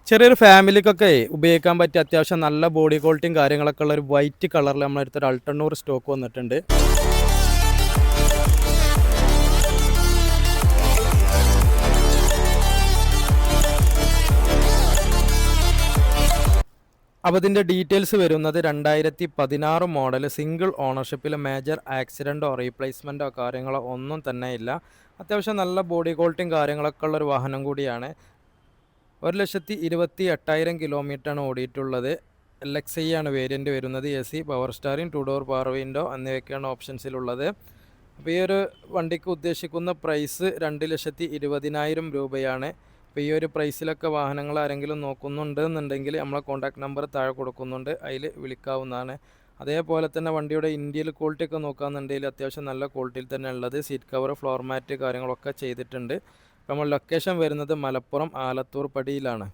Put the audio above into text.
ചെറിയൊരു ഫാമിലിക്കൊക്കെ ഉപയോഗിക്കാൻ പറ്റിയ അത്യാവശ്യം നല്ല ബോഡി ക്വാളിറ്റിയും കാര്യങ്ങളൊക്കെ ഉള്ള ഒരു വൈറ്റ് കളറിൽ നമ്മളടുത്തൊരു അൾട്ടണ്ണൂർ സ്റ്റോക്ക് വന്നിട്ടുണ്ട്. അപ്പോൾ ഇതിൻ്റെ ഡീറ്റെയിൽസ് വരുന്നത് 2016 മോഡൽ സിംഗിൾ ഓണർഷിപ്പിൽ മേജർ ആക്സിഡൻറ്റോ റീപ്ലേസ്മെൻറ്റോ കാര്യങ്ങളോ ഒന്നും തന്നെ ഇല്ല. അത്യാവശ്യം നല്ല ബോഡി ക്വാളിറ്റിയും കാര്യങ്ങളൊക്കെ ഉള്ളൊരു വാഹനം കൂടിയാണ്. 1,28,000 കിലോമീറ്ററാണ് ഓടിയിട്ടുള്ളത്. LXi ആണ് വേരിയൻറ്റ് വരുന്നത്. AC, power steering, 2 door power window എന്നിവയൊക്കെയാണ് ഓപ്ഷൻസിലുള്ളത്. അപ്പോൾ ഈ ഒരു വണ്ടിക്ക് ഉദ്ദേശിക്കുന്ന പ്രൈസ് 2,20,000 രൂപയാണ്. അപ്പോൾ ഈ ഒരു പ്രൈസിലൊക്കെ വാഹനങ്ങൾ ആരെങ്കിലും നോക്കുന്നുണ്ട് എന്നുണ്ടെങ്കിൽ നമ്മളെ കോൺടാക്ട് നമ്പർ താഴെ കൊടുക്കുന്നുണ്ട്, അതിൽ വിളിക്കാവുന്നതാണ്. അതേപോലെ തന്നെ വണ്ടിയുടെ ഇന്ത്യയിൽ ക്വാളിറ്റി ഒക്കെ നോക്കുകയാണെന്നുണ്ടെങ്കിൽ അത്യാവശ്യം നല്ല ക്വാളിറ്റിയിൽ തന്നെ ഉള്ളത്. സീറ്റ് കവർ, ഫ്ലോർ മാറ്റ് കാര്യങ്ങളൊക്കെ ചെയ്തിട്ടുണ്ട്. അപ്പോൾ നമ്മൾ ലൊക്കേഷൻ വരുന്നത് മലപ്പുറം ആലത്തൂർ പടിയിലാണ്.